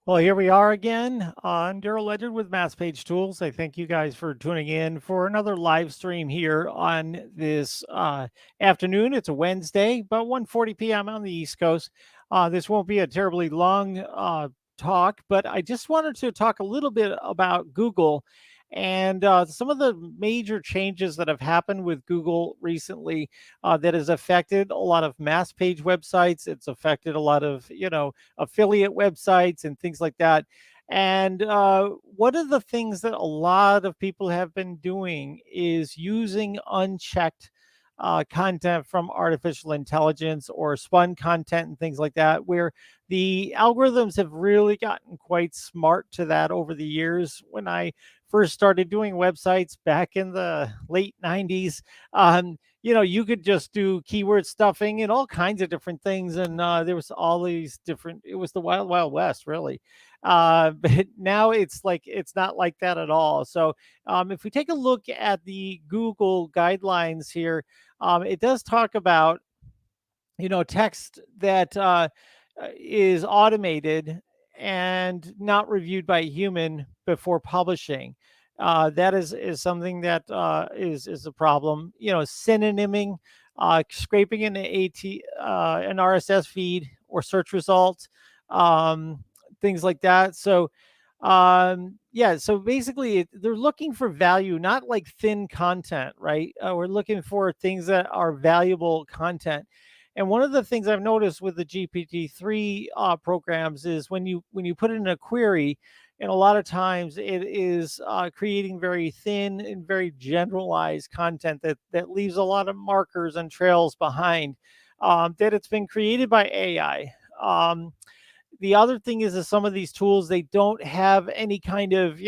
Well, here we are again on Daryl Ledger with Mass Page Tools. I thank you guys for tuning in for another live stream here on this afternoon. It's a Wednesday, about 1:40 p.m. on the East Coast. This won't be a terribly long talk, but I just wanted to talk a little bit about Google and some of the major changes that have happened with Google recently that has affected a lot of mass page websites. It's affected a lot of, affiliate websites and things like that. And one of the things that a lot of people have been doing is using unchecked content from artificial intelligence or spun content and things like that, where the algorithms have really gotten quite smart to that over the years. When I first started doing websites back in the late 90s, you could just do keyword stuffing and all kinds of different things. And there was all these different, it was the wild, wild west, really. But now it's not like that at all. So if we take a look at the Google guidelines here, it does talk about, text that is automated and not reviewed by a human before publishing. That is something that is a problem. Synonyming, scraping an RSS feed or search results, things like that. So yeah, so basically they're looking for value, not like thin content, right? We're looking for things that are valuable content. And one of the things I've noticed with the GPT-3 programs is when you put in a query, and a lot of times it is creating very thin and very generalized content that leaves a lot of markers and trails behind, that it's been created by AI. The other thing is some of these tools, they don't have any kind of,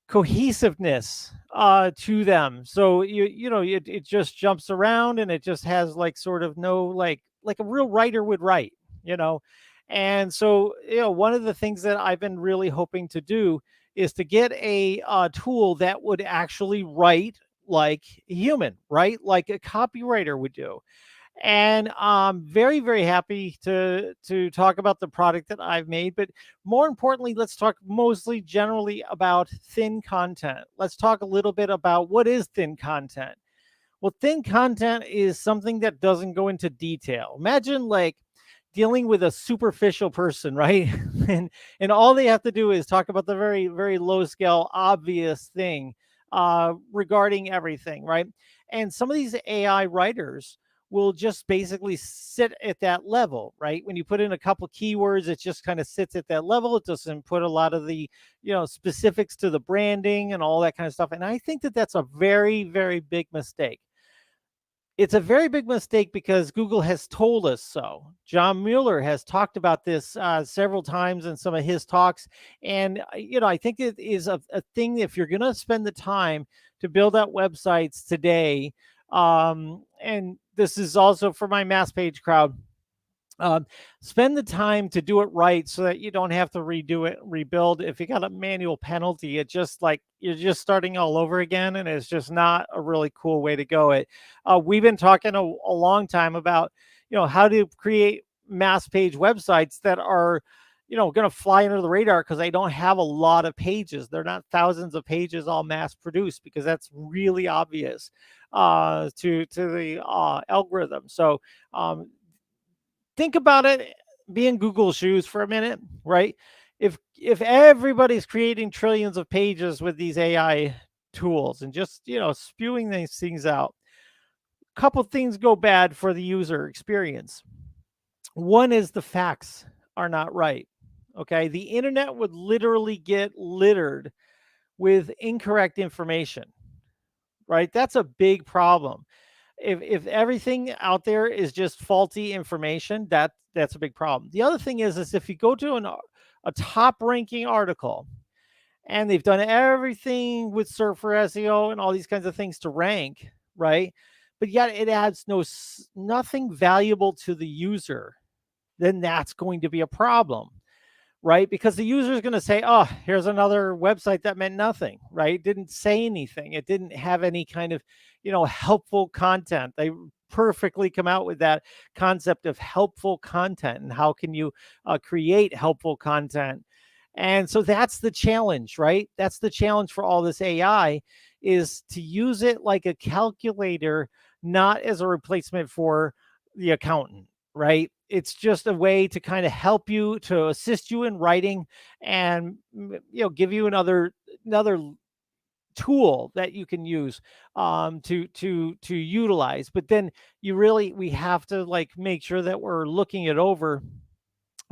cohesiveness to them. So it just jumps around and it just has like sort of no like a real writer would write, you know. And so one of the things that I've been really hoping to do is to get a tool that would actually write like a human, right? Like a copywriter would do. And I'm very, very happy to talk about the product that I've made. But more importantly, let's talk mostly generally about thin content. Let's talk a little bit about what is thin content. Well, thin content is something that doesn't go into detail. Imagine like dealing with a superficial person, right? And all they have to do is talk about the very, very low scale, obvious thing regarding everything, right? And some of these AI writers will just basically sit at that level, right? When you put in a couple keywords, it just kind of sits at that level. It doesn't put a lot of the, specifics to the branding and all that kind of stuff. And I think that that's a very, very big mistake. It's a very big mistake because Google has told us so. John Mueller has talked about this several times in some of his talks. And, I think it is a thing, if you're going to spend the time to build out websites today, and this is also for my mass page crowd, spend the time to do it right so that you don't have to redo it, rebuild. If you got a manual penalty, it just like you're just starting all over again, and it's just not a really cool way to go. We've been talking a long time about how to create mass page websites that are going to fly under the radar because they don't have a lot of pages. They're not thousands of pages all mass produced, because that's really obvious to the algorithm. So think about it, be in Google's shoes for a minute, right? If everybody's creating trillions of pages with these AI tools and just spewing these things out, a couple things go bad for the user experience. One is the facts are not right. Okay, the internet would literally get littered with incorrect information, right? That's a big problem. If everything out there is just faulty information, that's a big problem. The other thing is if you go to a top ranking article and they've done everything with Surfer SEO and all these kinds of things to rank, right? But yet it adds nothing valuable to the user, then that's going to be a problem, right? Because the user is going to say, oh, here's another website that meant nothing, right? It didn't say anything. It didn't have any kind of, helpful content. They perfectly come out with that concept of helpful content and how can you create helpful content. And so that's the challenge, right? That's the challenge for all this AI, is to use it like a calculator, not as a replacement for the accountant, right? It's just a way to kind of help you, to assist you in writing, and give you another tool that you can use to utilize. But then we have to like make sure that we're looking it over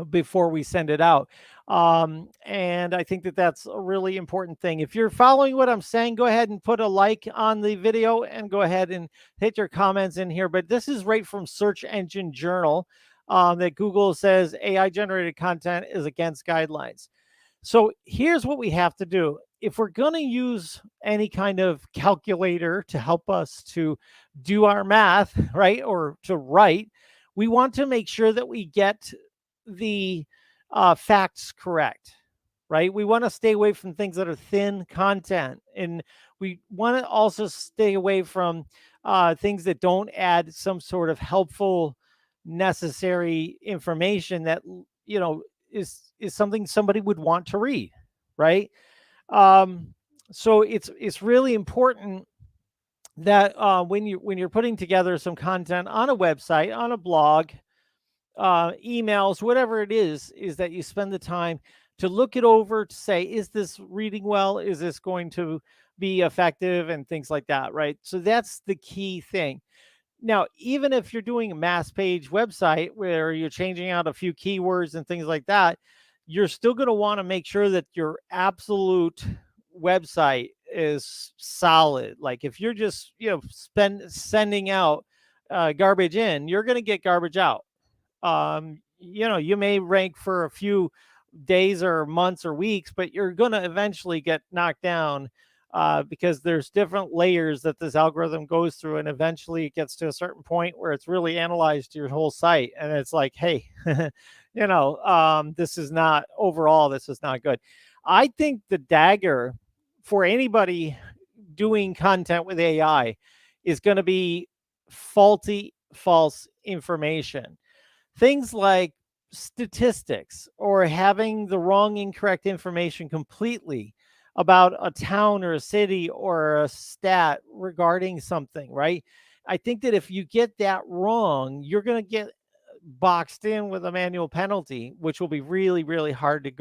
before we send it out. And I think that that's a really important thing. If you're following what I'm saying, go ahead and put a like on the video and go ahead and hit your comments in here. But this is right from Search Engine Journal, that Google says AI generated content is against guidelines. So here's what we have to do. If we're going to use any kind of calculator to help us to do our math, right, or to write, we want to make sure that we get the facts correct, right? We want to stay away from things that are thin content. And we want to also stay away from things that don't add some sort of helpful, necessary information that, is something somebody would want to read, right? Um, so it's really important that when you're putting together some content on a website, on a blog, emails, whatever it is that you spend the time to look it over, to say, is this reading well? Is this going to be effective? And things like that, right? So that's the key thing. Now, even if you're doing a mass page website where you're changing out a few keywords and things like that, you're still going to want to make sure that your absolute website is solid. Like if you're just, sending out garbage in, you're going to get garbage out. You may rank for a few days or months or weeks, but you're going to eventually get knocked down, because there's different layers that this algorithm goes through, and eventually it gets to a certain point where it's really analyzed your whole site, and it's like, hey, this is not, overall, this is not good. I think the dagger for anybody doing content with AI is going to be false information. Things like statistics or having the wrong, incorrect information completely about a town or a city or a stat regarding something, right? I think that if you get that wrong, you're going to get boxed in with a manual penalty, which will be really, really hard to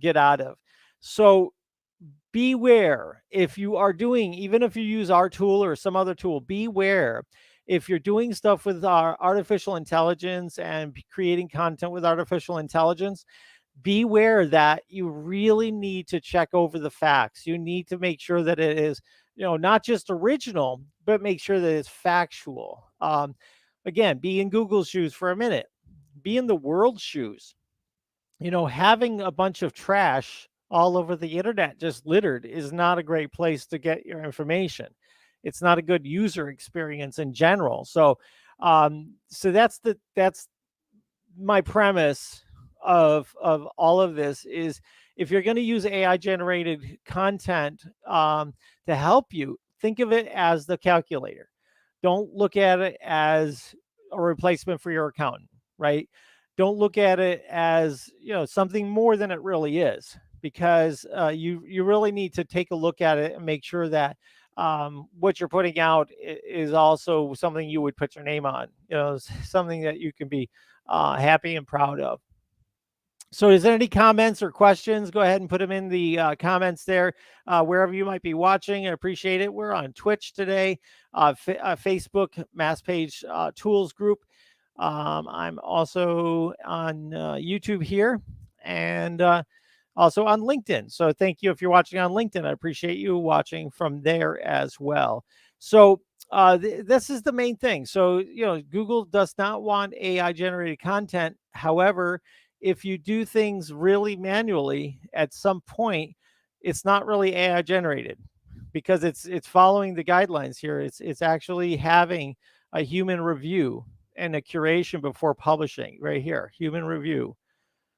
get out of. So beware if you are doing, even if you use our tool or some other tool, beware if you're doing stuff with our artificial intelligence and creating content with artificial intelligence. Beware that you really need to check over the facts. You need to make sure that it is, not just original, but make sure that it's factual. Again, be in Google's shoes for a minute, be in the world's shoes. Having a bunch of trash all over the internet just littered is not a great place to get your information. It's not a good user experience in general. So that's my premise of all of this is, if you're going to use AI generated content to help you, think of it as the calculator. Don't look at it as a replacement for your accountant, right? Don't look at it as, something more than it really is, because you really need to take a look at it and make sure that what you're putting out is also something you would put your name on, something that you can be happy and proud of. So is there any comments or questions? Go ahead and put them in the comments there, wherever you might be watching. I appreciate it. We're on Twitch today, Facebook, Mass Page Tools Group. I'm also on YouTube here, and also on LinkedIn. So thank you if you're watching on LinkedIn. I appreciate you watching from there as well. So this is the main thing. So, Google does not want AI generated content. However, if you do things really manually, at some point, it's not really AI generated, because it's following the guidelines here. It's actually having a human review and a curation before publishing, right here, human review.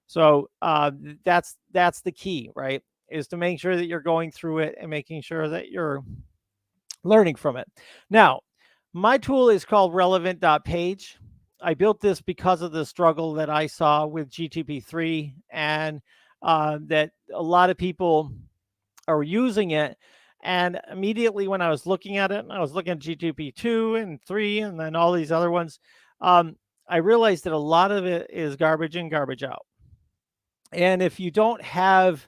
So that's the key, right? Is to make sure that you're going through it and making sure that you're learning from it. Now, My tool is called relevant.page. I built this because of the struggle that I saw with GTP3, and that a lot of people are using it. And immediately when I was looking at it, and I was looking at GTP2 and 3 and then all these other ones, um, I realized that a lot of it is garbage in, garbage out. And if you don't have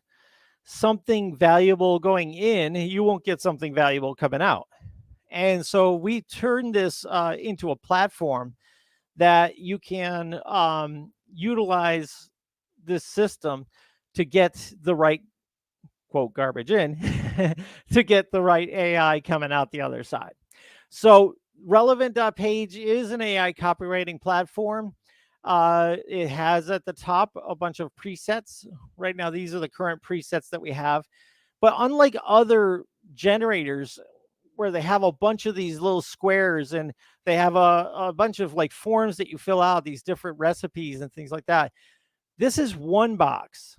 something valuable going in, you won't get something valuable coming out. And so we turned this into a platform that you can utilize this system to get the right quote garbage in to get the right AI coming out the other side. So relevant.page is an AI copywriting platform. It has at the top a bunch of presets. Right now, these are the current presets that we have. But unlike other generators where they have a bunch of these little squares and they have a bunch of like forms that you fill out, these different recipes and things like that, this is one box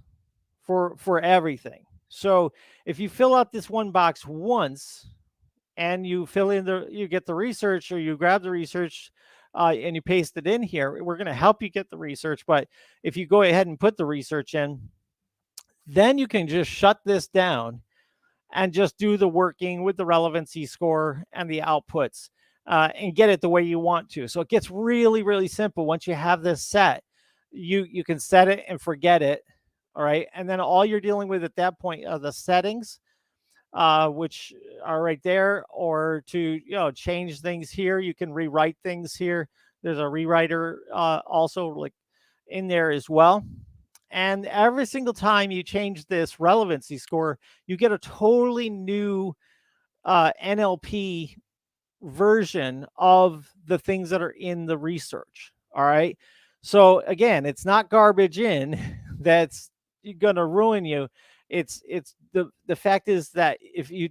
for everything. So if you fill out this one box once and you fill in you get the research, or you grab the research and you paste it in here, we're going to help you get the research. But if you go ahead and put the research in, then you can just shut this down and just do the working with the relevancy score and the outputs and get it the way you want to. So it gets really, really simple. Once you have this set, you can set it and forget it. All right. And then all you're dealing with at that point are the settings, which are right there, or to, change things here. You can rewrite things here. There's a rewriter also like in there as well. And every single time you change this relevancy score, you get a totally new NLP version of the things that are in the research. All right. So again, it's not garbage in that's going to ruin you. It's the fact is that if you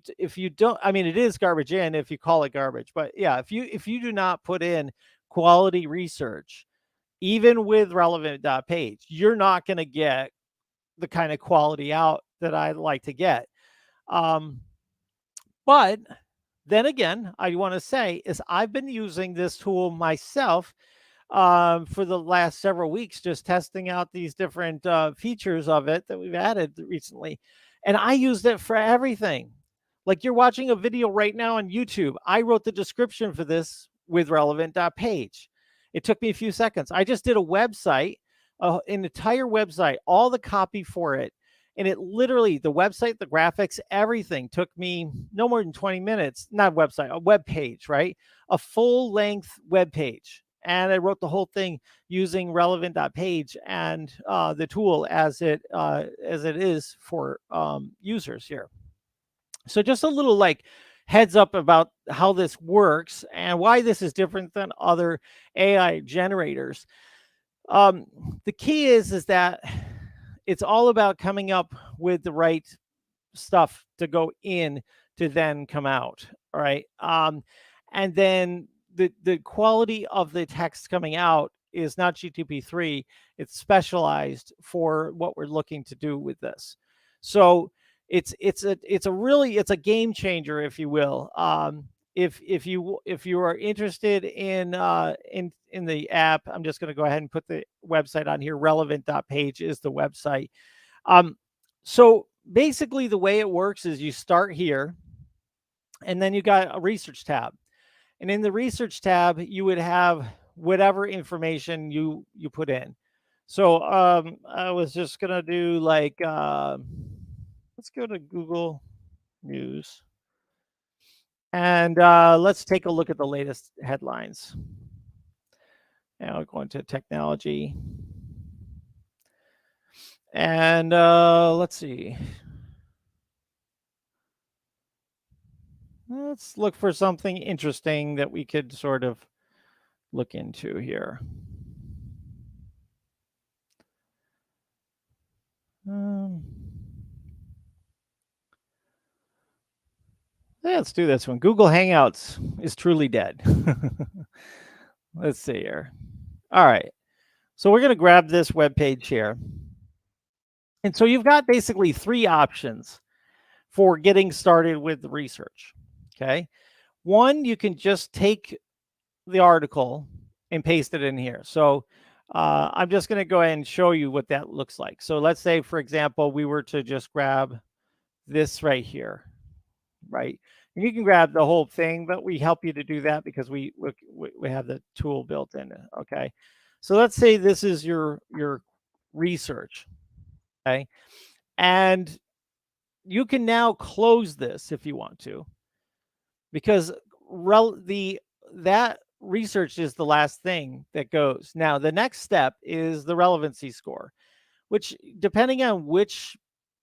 don't, I mean, it is garbage in if you call it garbage, but yeah, if you do not put in quality research, even with relevant.page, you're not going to get the kind of quality out that I like to get. But then again, I want to say is I've been using this tool myself for the last several weeks, just testing out these different features of it that we've added recently. And I used it for everything. Like you're watching a video right now on YouTube. I wrote the description for this with relevant.page. It took me a few seconds. I just did a website, an entire website, all the copy for it. And it literally, the website, the graphics, everything took me no more than 20 minutes. Not a website, a web page, right? A full length web page. And I wrote the whole thing using relevant.page and the tool as it is for users here. So just a little like heads up about how this works and why this is different than other AI generators. The key is that it's all about coming up with the right stuff to go in to then come out. All right. And then the quality of the text coming out is not GTP3. It's specialized for what we're looking to do with this. So it's a game changer, if you will. If you are interested in the app, I'm just going to go ahead and put the website on here. Relevant.page is the website. So basically the way it works is you start here and then you got a research tab. And in the research tab, you would have whatever information you put in. So I was just going to do like, let's go to Google News. And let's take a look at the latest headlines. Now we're going to technology. And let's see. Let's look for something interesting that we could sort of look into here. Let's do this one. Google Hangouts is truly dead. Let's see here. All right. So we're going to grab this web page here. And so you've got basically three options for getting started with the research. Okay. One, you can just take the article and paste it in here. So I'm just going to go ahead and show you what that looks like. So let's say, for example, we were to just grab this right here, right? And you can grab the whole thing, but we help you to do that because we have the tool built in. Okay, so let's say this is your research. Okay, and you can now close this if you want to, because the that research is the last thing that goes. Now, the next step is the relevancy score, which depending on which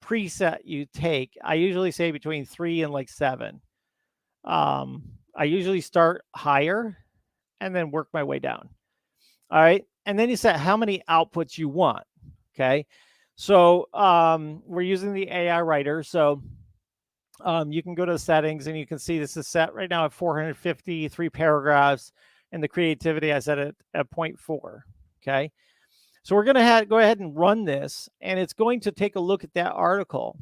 preset you take, I usually say between 3 and like 7. Um, I usually start higher and then work my way down. All right. And then you set how many outputs you want. Okay. So we're using the AI writer. So you can go to the settings and you can see this is set right now at 453 paragraphs. And the creativity, I set it at 0.4. Okay. So we're going to go ahead and run this, and it's going to take a look at that article,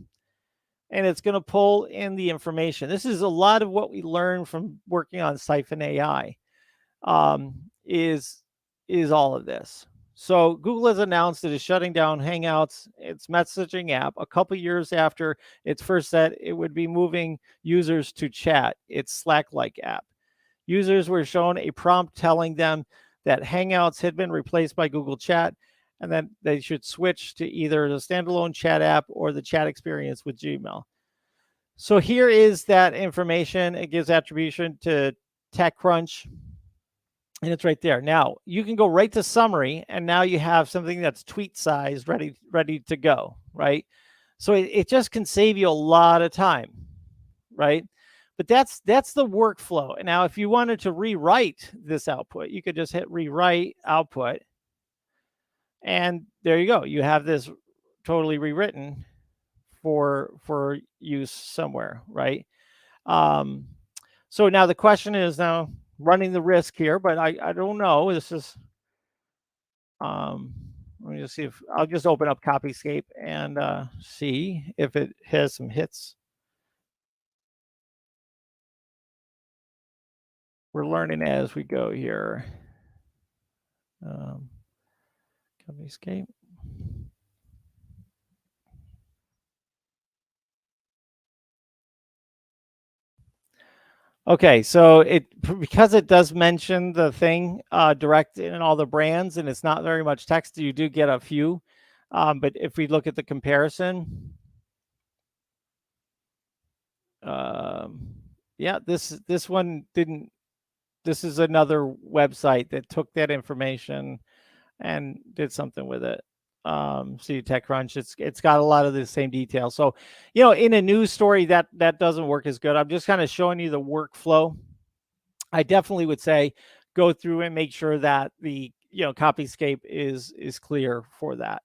and it's going to pull in the information. This is a lot of what we learned from working on Siphon AI. Is all of this. So Google has announced it is shutting down Hangouts, its messaging app, a couple years after its first set. It would be moving users to chat, its Slack-like app. Users were shown a prompt telling them that Hangouts had been replaced by Google Chat, and that they should switch to either the standalone chat app or the chat experience with Gmail. So here is that information. It gives attribution to TechCrunch, and it's right there. Now you can go right to summary, and now you have something that's tweet sized, ready to go, right? So it just can save you a lot of time, right? But that's the workflow. And now if you wanted to rewrite this output, you could just hit rewrite output, and there you go. You have this totally rewritten for use somewhere, right? Um, so now the question is, now running the risk here, but I don't know. This is let me just see if I'll just open up Copyscape and see if it has some hits. We're learning as we go here. Copyscape. Okay, so because it does mention the thing direct in all the brands, and it's not very much text, you do get a few. But if we look at the comparison, yeah, this one didn't. This is another website that took that information and did something with it. See TechCrunch, it's got a lot of the same details. So, in a news story that doesn't work as good. I'm just kind of showing you the workflow. I definitely would say go through and make sure that the Copyscape is clear for that.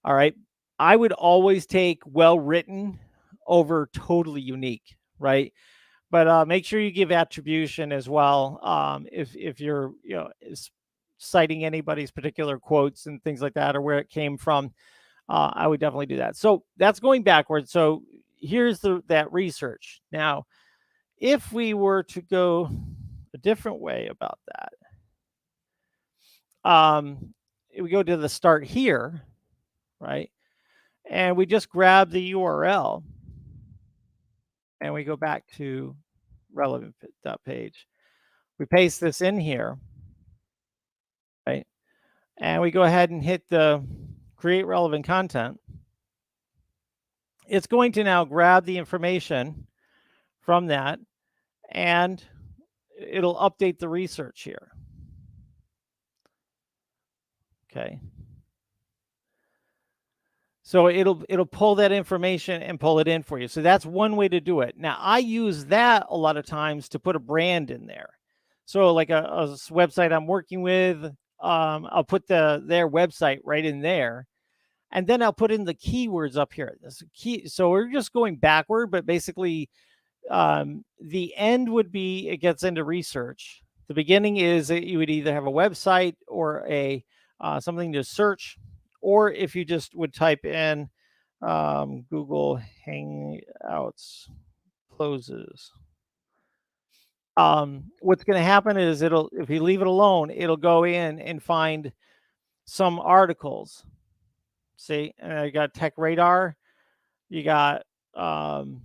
All right. I would always take well written over totally unique, right? But make sure you give attribution as well. If you're citing anybody's particular quotes and things like that, or where it came from, I would definitely do that. So that's going backwards. So here's that research. Now, if we were to go a different way about that, we go to the start here, right? And we just grab the URL and we go back to relevant page. We paste this in here, right? And we go ahead and hit the create relevant content. It's going to now grab the information from that, and it'll update the research here. Okay. So it'll pull that information and pull it in for you. So that's one way to do it. Now, I use that a lot of times to put a brand in there. So like a website I'm working with, I'll put their website right in there, and then I'll put in the keywords up here. This key. So we're just going backward, but basically, the end would be it gets into research. The beginning is that you would either have a website or a something to search, or if you just would type in Google Hangouts closes. what's going to happen is if you leave it alone, it'll go in and find some articles. See, and I got Tech Radar, you got um,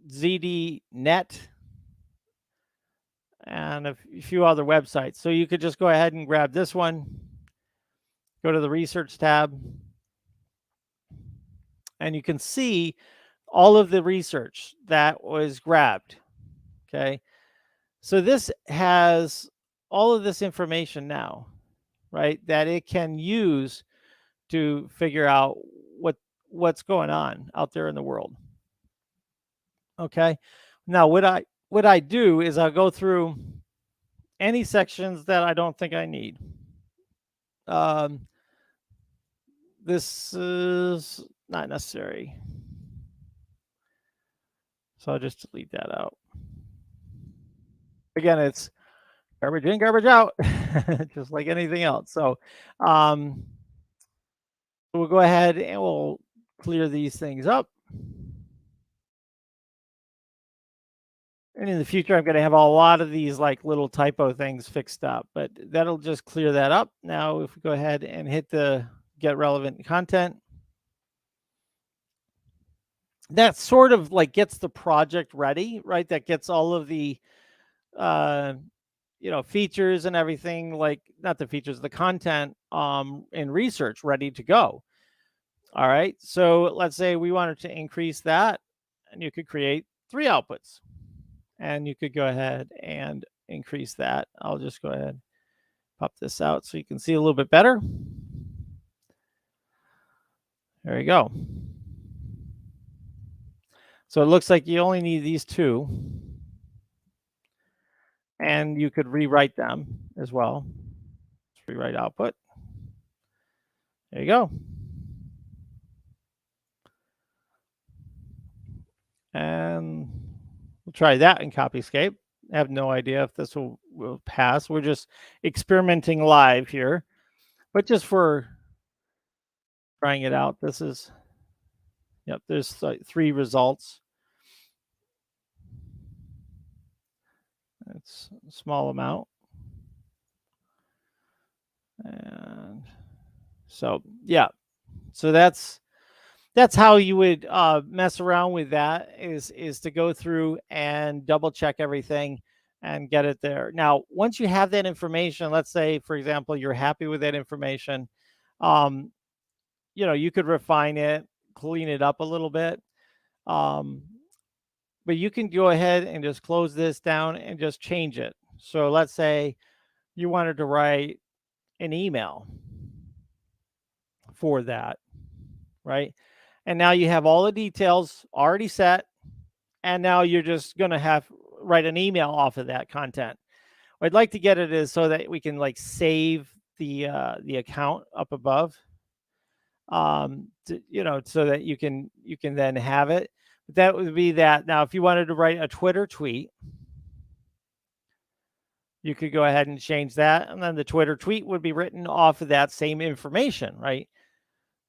ZD Net, and a few other websites. So you could just go ahead and grab this one, go to the research tab, and you can see all of the research that was grabbed. Okay. So this has all of this information now, right? That it can use to figure out what's going on out there in the world. Okay. Now what I do is I'll go through any sections that I don't think I need. This is not necessary. So I'll just delete that out. Again, it's garbage in, garbage out, just like anything else. So we'll go ahead and we'll clear these things up. And in the future, I'm going to have a lot of these like little typo things fixed up, but that'll just clear that up. Now, if we go ahead and hit the get relevant content, that sort of like gets the project ready, right? That gets all of the, features and everything, like not the features, the content in research ready to go. All right. So let's say we wanted to increase that, and you could create 3 outputs. And you could go ahead and increase that. I'll just go ahead and pop this out so you can see a little bit better. There you go. So it looks like you only need these 2. And you could rewrite them as well. Let's rewrite output. There you go. And we'll try that in Copyscape. I have no idea if this will pass. We're just experimenting live here. But just for trying it out, this is, yep, there's like 3 results. It's a small amount. And so, yeah. So that's how you would mess around with that, is to go through and double check everything and get it there. Now, once you have that information, let's say, for example, you're happy with that information, you could refine it, clean it up a little bit. But you can go ahead and just close this down and just change it. So let's say you wanted to write an email for that, right? And now you have all the details already set, and now you're just going to write an email off of that content. What I'd like to get it is so that we can like save the account up above, so that you can then have it. That would be that. Now, if you wanted to write a Twitter tweet, you could go ahead and change that, and then the Twitter tweet would be written off of that same information, right?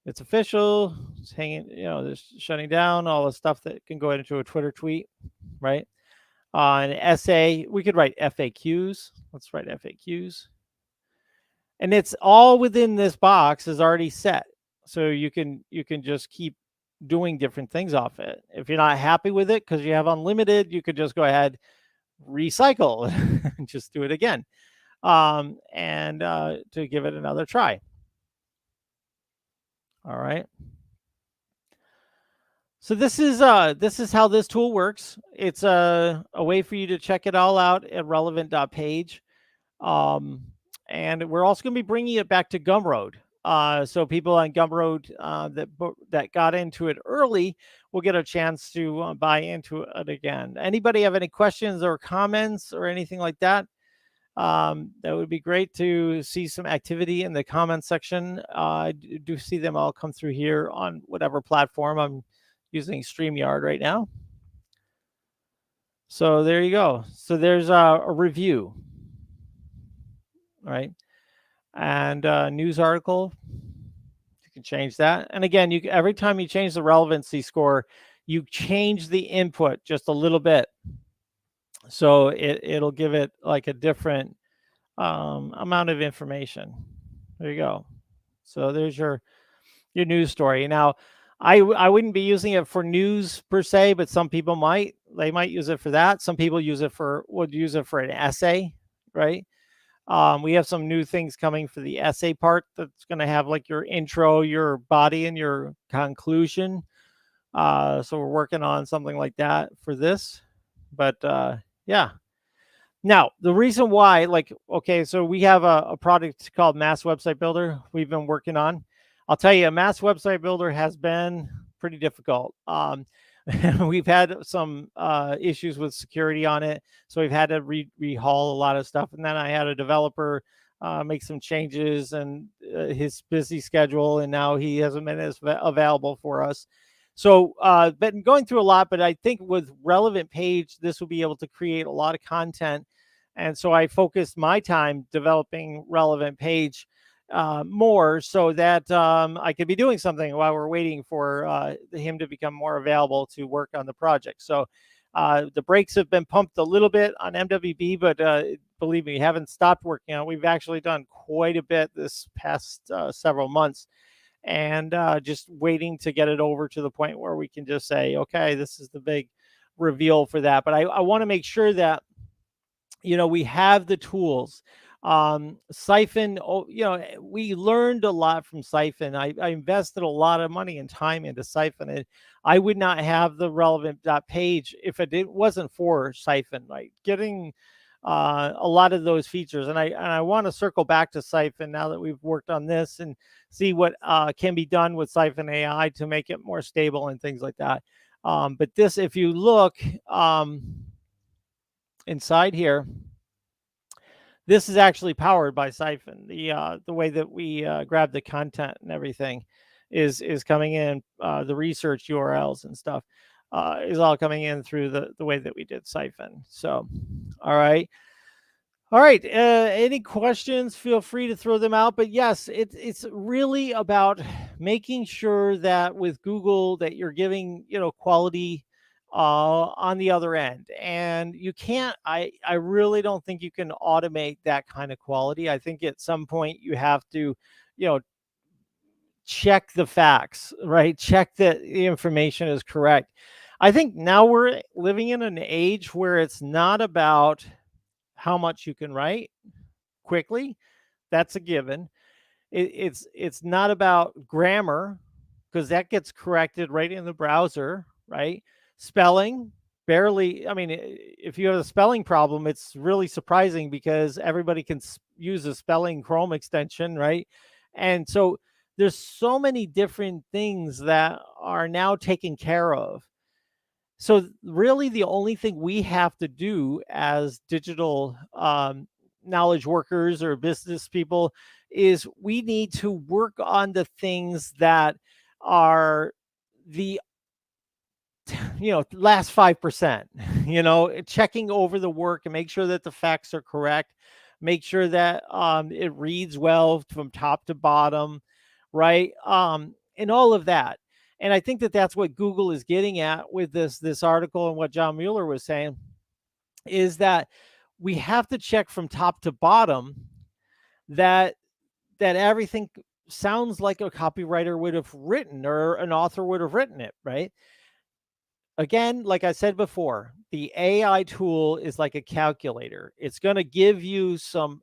It's official. It's hanging, there's shutting down all the stuff that can go into a Twitter tweet, right? An essay, we could write FAQs. Let's write FAQs. And it's all within this box is already set. So you can just keep doing different things off it. If you're not happy with it because you have unlimited, you could just go ahead, recycle, and just do it again, and to give it another try. All right. So this is how this tool works. It's a way for you to check it all out at relevant.page. And we're also going to be bringing it back to Gumroad. So people on Gumroad that got into it early will get a chance to buy into it again. Anybody have any questions or comments or anything like that? That would be great to see some activity in the comments section. I do see them all come through here on whatever platform. I'm using StreamYard right now. So there you go. So there's a review, right? And a news article, you can change that. And again, every time you change the relevancy score, you change the input just a little bit. So it'll give it like a different amount of information. There you go. So there's your news story. Now, I wouldn't be using it for news per se, but some people might. They might use it for that. Some people would use it for an essay, right? We have some new things coming for the essay part that's going to have like your intro, your body, and your conclusion. So we're working on something like that for this. But yeah. Now, the reason why, like, okay, so we have a product called Mass Website Builder we've been working on. I'll tell you, a Mass Website Builder has been pretty difficult. We've had some issues with security on it, so we've had to rehaul a lot of stuff. And then I had a developer make some changes and his busy schedule, and now he hasn't been as available for us. So, been going through a lot, but I think with Relevant Page, this will be able to create a lot of content. And so I focused my time developing Relevant Page more so that I could be doing something while we're waiting for him to become more available to work on the project. So the brakes have been pumped a little bit on MWB, but believe me, we haven't stopped working on it. We've actually done quite a bit this past several months, and just waiting to get it over to the point where we can just say, okay, this is the big reveal for that. But I want to make sure that, we have the tools. Siphon, we learned a lot from Siphon. I invested a lot of money and time into Siphon, and I would not have the relevant page if it wasn't for Siphon. Like getting a lot of those features, and I want to circle back to Siphon now that we've worked on this and see what can be done with Siphon AI to make it more stable and things like that. But this, if you look inside here, this is actually powered by Siphon. The way that we grab the content and everything is coming in. The research URLs and stuff is all coming in through the way that we did Siphon. So, all right. All right. Any questions? Feel free to throw them out. But yes, it's really about making sure that with Google that you're giving quality on the other end, and you can't. I really don't think you can automate that kind of quality. I think at some point you have to, you know, check the facts, right? Check that the information is correct. I think now we're living in an age where it's not about how much you can write quickly. That's a given. It's not about grammar because that gets corrected right in the browser, right? Spelling, barely. I mean, if you have a spelling problem, it's really surprising because everybody can use a spelling Chrome extension, right? And so there's so many different things that are now taken care of. So really the only thing we have to do as digital knowledge workers or business people is we need to work on the things that are the last 5%, checking over the work and make sure that the facts are correct, make sure that it reads well from top to bottom, right? And all of that. And I think that that's what Google is getting at with this article, and what John Mueller was saying is that we have to check from top to bottom that everything sounds like a copywriter would have written or an author would have written it, right? Again, like I said before, the AI tool is like a calculator. It's going to give you some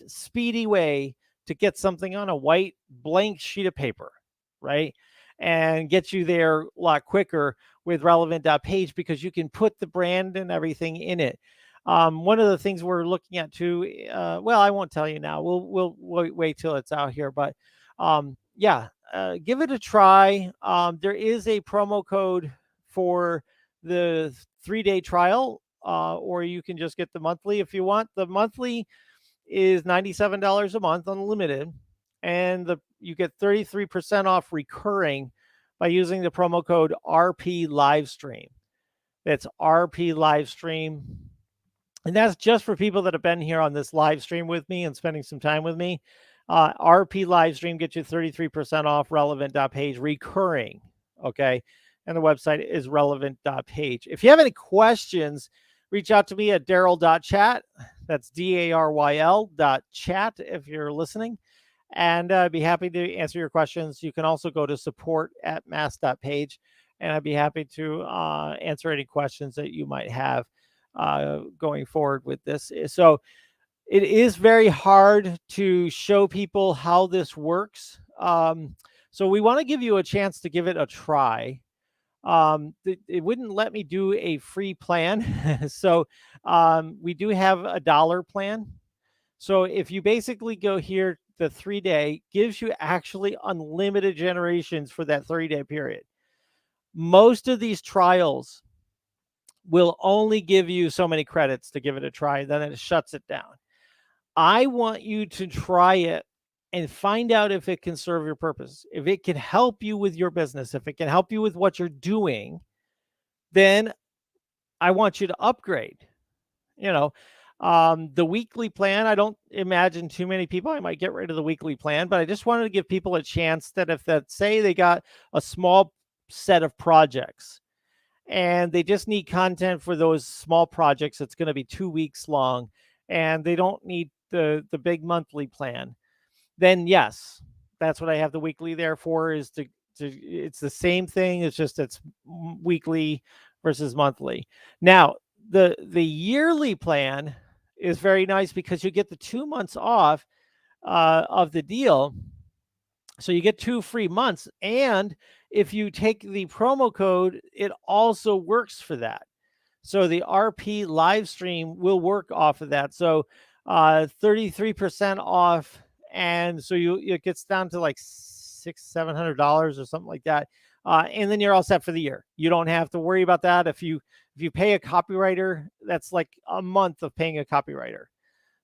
speedy way to get something on a white blank sheet of paper, right? And get you there a lot quicker with relevant.page because you can put the brand and everything in it. One of the things we're looking at too, well, I won't tell you now. We'll wait till it's out here, but yeah, give it a try. There is a promo code for the 3-day trial, or you can just get the monthly if you want. The monthly is $97 a month, unlimited, and you get 33% off recurring by using the promo code RP Livestream. That's RP Livestream. And that's just for people that have been here on this live stream with me and spending some time with me. RP Livestream gets you 33% off relevant.page recurring. Okay. And the website is relevant.page. If you have any questions, reach out to me at daryl.chat. That's DARYL.chat if you're listening. And I'd be happy to answer your questions. You can also go to support@mass.page, and I'd be happy to answer any questions that you might have going forward with this. So it is very hard to show people how this works. So we want to give you a chance to give it a try. It wouldn't let me do a free plan. So we do have a dollar plan. So if you basically go here, the 3-day gives you actually unlimited generations for that 30-day period. Most of these trials will only give you so many credits to give it a try, then it shuts it down. I want you to try it and find out if it can serve your purpose. If it can help you with your business, if it can help you with what you're doing, then I want you to upgrade. You know, the weekly plan, I don't imagine too many people, I might get rid of the weekly plan, but I just wanted to give people a chance that if that, say they got a small set of projects and they just need content for those small projects, it's going to be 2 weeks long, and they don't need the big monthly plan, then yes, that's what I have the weekly there for, is to it's the same thing. It's just it's weekly versus monthly. Now, the yearly plan is very nice because you get the 2 months off of the deal. So you get 2 free months, and if you take the promo code, it also works for that. So the RP live stream will work off of that. So 33% off, and so it gets down to like $600-700 or something like that, and then you're all set for the year. You don't have to worry about that. If you pay a copywriter, that's like a month of paying a copywriter.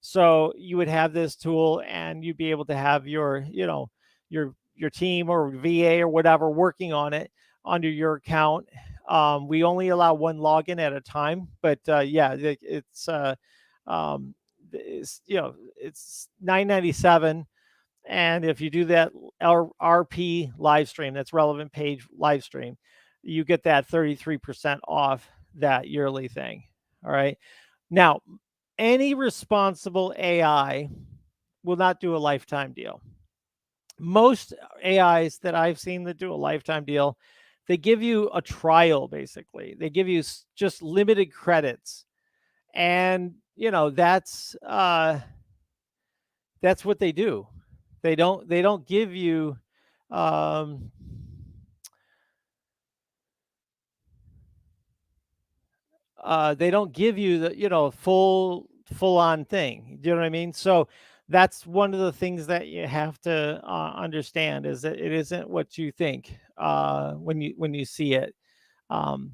So you would have this tool, and you'd be able to have your your team or VA or whatever working on it under your account. We only allow one login at a time, but yeah, it's it's $9.97, and if you do that RP live stream, that's relevant page live stream, you get that 33% off that yearly thing. All right. Now, any responsible AI will not do a lifetime deal. Most AIs that I've seen that do a lifetime deal, they give you a trial, basically. They give you just limited credits. And, that's what they do. They don't give you um, they don't give you the full on thing. Do you know what I mean? So that's one of the things that you have to understand, is that it isn't what you think when you see it. Um,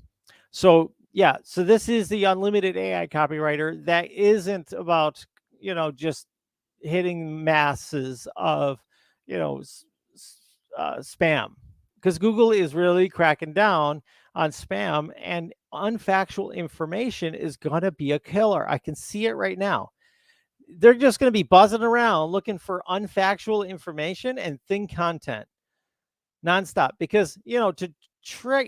so yeah, so this is the unlimited AI copywriter that isn't about just hitting masses of spam, because Google is really cracking down on spam, and unfactual information is going to be a killer. I can see it right now. They're just going to be buzzing around looking for unfactual information and thin content nonstop, because to track,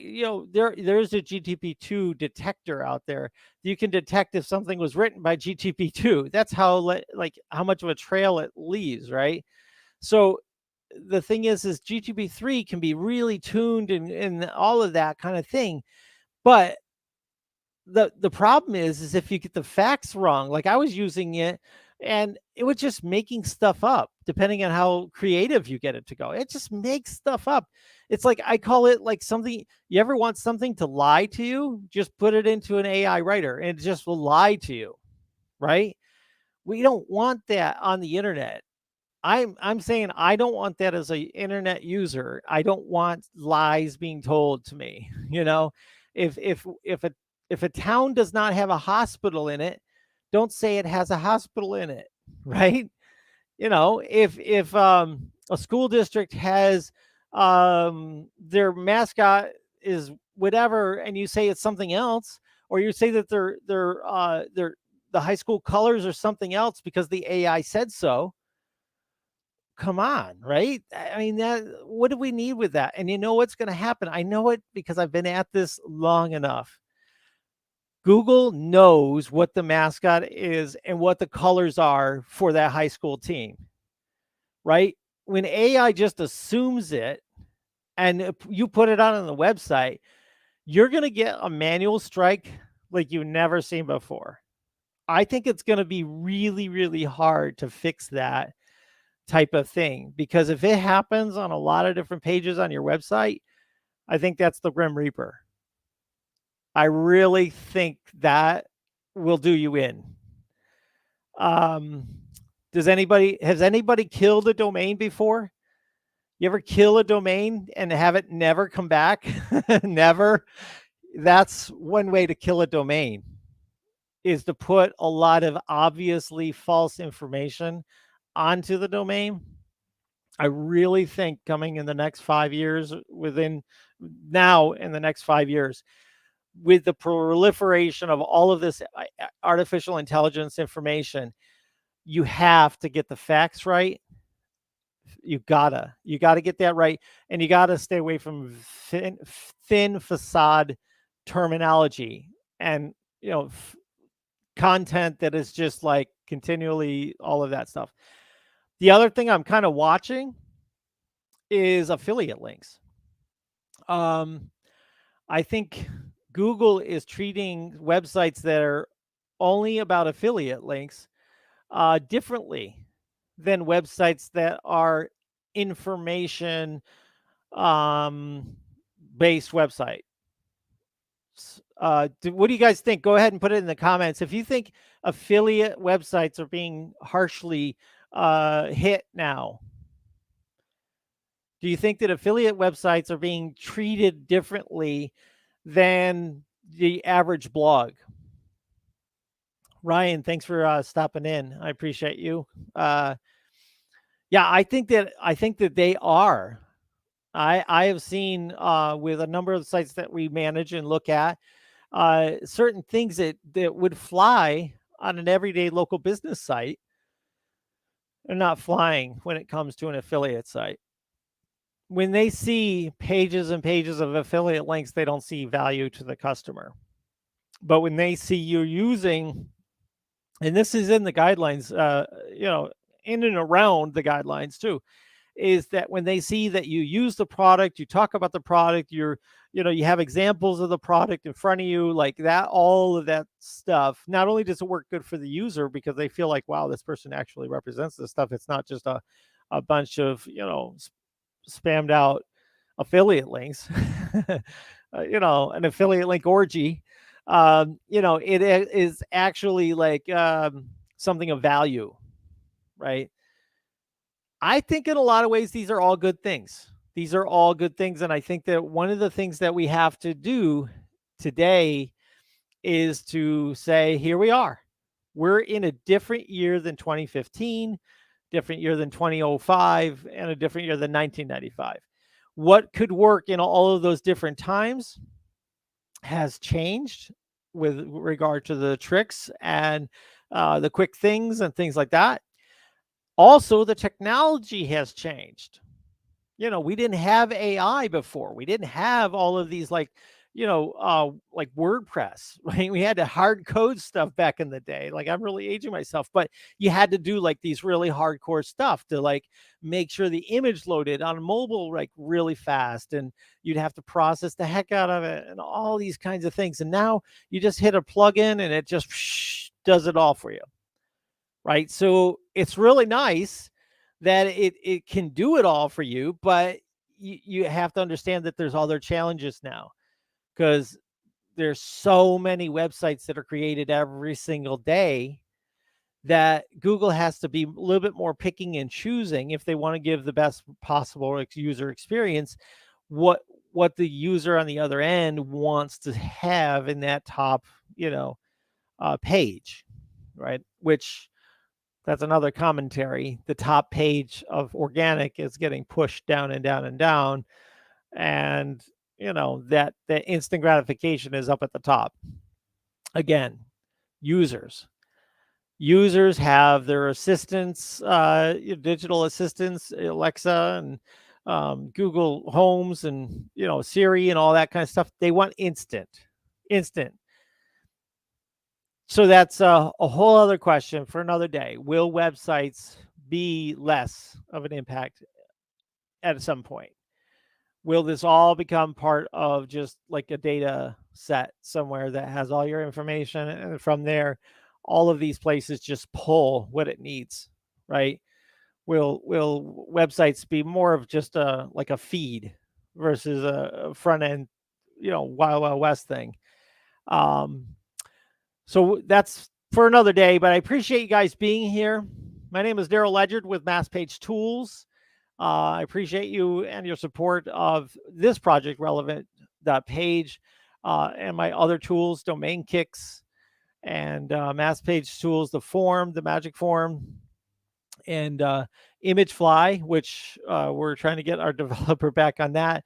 there's a GTP2 detector out there. You can detect if something was written by GTP2. That's how like how much of a trail it leaves, right? So the thing is GTP3 can be really tuned and all of that kind of thing, but the problem is if you get the facts wrong. Like, I was using it, and it was just making stuff up depending on how creative you get it to go. It just makes stuff up. It's like, I call it like something, you ever want something to lie to you, just put it into an AI writer and it just will lie to you, right? We don't want that on the internet. I'm saying I don't want that as a internet user. I don't want lies being told to me. If a town does not have a hospital in it, don't say it has a hospital in it, right? If a school district has their mascot is whatever, and you say it's something else, or you say that they're the high school colors are something else because the AI said so. Come on, right? I mean, that, what do we need with that? And you know what's going to happen? I know it because I've been at this long enough. Google knows what the mascot is and what the colors are for that high school team, right? When AI just assumes it and you put it out on the website, you're going to get a manual strike like you've never seen before. I think it's going to be really, really hard to fix that type of thing, because if it happens on a lot of different pages on your website, I think that's the Grim Reaper. I really think that will do you in. Um, has anybody killed a domain before? You ever kill a domain and have it never come back? Never. That's one way to kill a domain, is to put a lot of obviously false information onto the domain. I really think coming in the next 5 years, within now in the next 5 years, with the proliferation of all of this artificial intelligence information, you have to get the facts right. You gotta get that right, and you gotta stay away from thin facade terminology and content that is just like continually all of that stuff. The other thing I'm kind of watching is affiliate links. I think Google is treating websites that are only about affiliate links differently than websites that are information based website. What do you guys think? Go ahead and put it in the comments if you think affiliate websites are being harshly hit now. Do you think that affiliate websites are being treated differently than the average blog? Ryan, thanks for stopping in. I appreciate you. Yeah, I think that they are. I have seen with a number of sites that we manage and look at, certain things that would fly on an everyday local business site are not flying when it comes to an affiliate site. When they see pages and pages of affiliate links, they don't see value to the customer. But when they see you using, and this is in the guidelines, in and around the guidelines too, is that when they see that you use the product, you talk about the product, you have examples of the product in front of you, like that, all of that stuff, not only does it work good for the user because they feel like, wow, this person actually represents this stuff. It's not just a bunch of, spammed out affiliate links, an affiliate link orgy. It is actually like something of value, right? I think in a lot of ways, these are all good things. These are all good things. And I think that one of the things that we have to do today is to say, here we are. We're in a different year than 2015, different year than 2005, and a different year than 1995. What could work in all of those different times has changed with regard to the tricks and the quick things and things like that. Also, the technology has changed. We didn't have AI before. We didn't have all of these like WordPress, right? We had to hard code stuff back in the day. Like, I'm really aging myself, but you had to do like these really hardcore stuff to like make sure the image loaded on mobile like really fast, and you'd have to process the heck out of it and all these kinds of things. And now you just hit a plugin and it just does it all for you, right? So it's really nice that it can do it all for you, but you have to understand that there's other challenges now, because there's so many websites that are created every single day that Google has to be a little bit more picking and choosing if they want to give the best possible user experience, what the user on the other end wants to have in that top page, right? Which, that's another commentary. The top page of organic is getting pushed down and down and down, and that instant gratification is up at the top. Again, users have their assistants, digital assistants, Alexa and Google Homes and Siri and all that kind of stuff. They want instant. So that's a whole other question for another day. Will websites be less of an impact at some point? Will this all become part of just like a data set somewhere that has all your information, and from there all of these places just pull what it needs, right? Will websites be more of just a like a feed versus a front end, wild wild west thing? um so that's for another day, but I appreciate you guys being here. My name is Daryl Ledyard with MassPage Tools. I appreciate you and your support of this project, Relevant Page, and my other tools, Domain Kicks, and MassPage Tools, the form, the magic form, and ImageFly, which we're trying to get our developer back on that.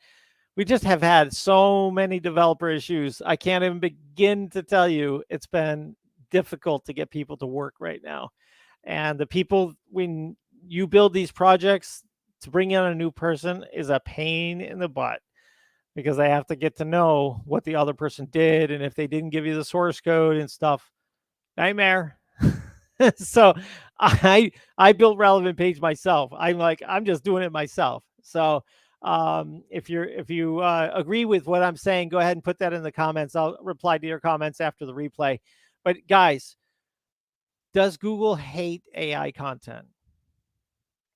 We just have had so many developer issues. I can't even begin to tell you. It's been difficult to get people to work right now. And the people, when you build these projects, to bring in a new person is a pain in the butt, because I have to get to know what the other person did. And if they didn't give you the source code and stuff, nightmare. So I built Relevant Page myself. I'm just doing it myself. So if you agree with what I'm saying, go ahead and put that in the comments. I'll reply to your comments after the replay. But guys, does Google hate AI content?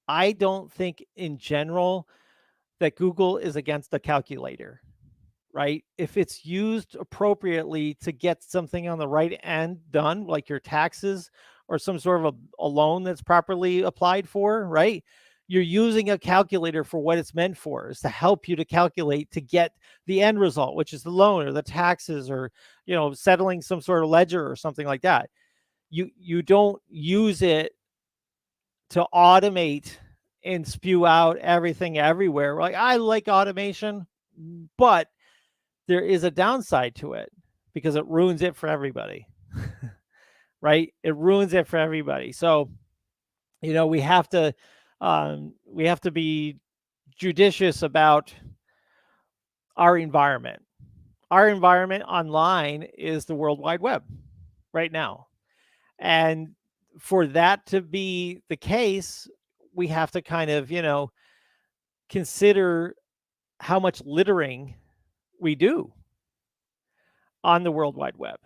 I don't think in general that Google is against the calculator, right? If it's used appropriately to get something on the right end done, like your taxes or some sort of a loan that's properly applied for, right? You're using a calculator for what it's meant for, is to help you to calculate to get the end result, which is the loan or the taxes, or settling some sort of ledger or something like that. You don't use it to automate and spew out everything everywhere. Like, I like automation, but there is a downside to it because it ruins it for everybody. Right? It ruins it for everybody. So, we have to be judicious about our environment. Our environment online is the World Wide Web right now. And for that to be the case, we have to kind of, consider how much littering we do on the World Wide Web.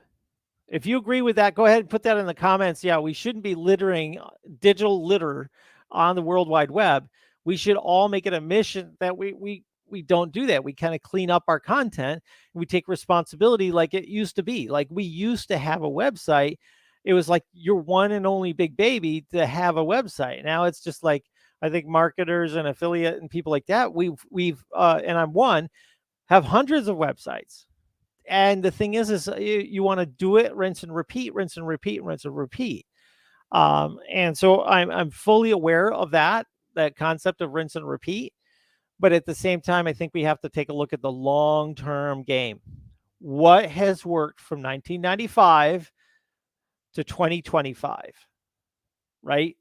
If you agree with that, go ahead and put that in the comments. Yeah, we shouldn't be littering, digital litter on the World Wide Web. We should all make it a mission that we don't do that. We kind of clean up our content. We take responsibility like it used to be. Like, we used to have a website. It was like your one and only big baby to have a website. Now it's just like, I think marketers and affiliate and people like that, we've and I'm one, have hundreds of websites. And the thing is you want to do it, rinse and repeat, rinse and repeat, rinse and repeat. And so I'm fully aware of that concept of rinse and repeat. But at the same time, I think we have to take a look at the long-term game. What has worked from 1995 to 2025, right?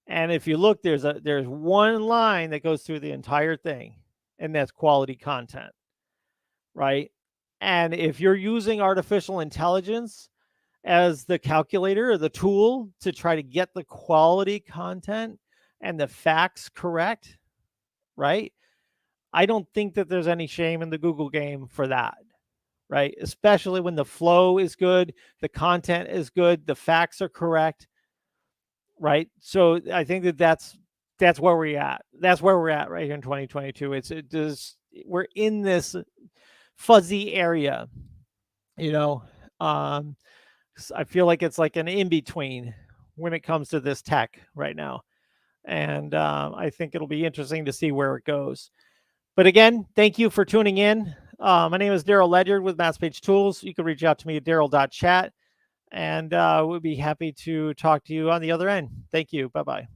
And if you look, there's one line that goes through the entire thing, and that's quality content, right? And if you're using artificial intelligence as the calculator or the tool to try to get the quality content and the facts correct, right? I don't think that there's any shame in the Google game for that, right? Especially when the flow is good, the content is good, the facts are correct, right? So I think that's where we're at. That's where we're at right here in 2022. We're in this fuzzy area, I feel like it's like an in-between when it comes to this tech right now. And I think it'll be interesting to see where it goes. But again, thank you for tuning in. My name is Daryl Ledyard with MassPage Tools. You can reach out to me at daryl.chat, and we'll be happy to talk to you on the other end. Thank you. Bye-bye.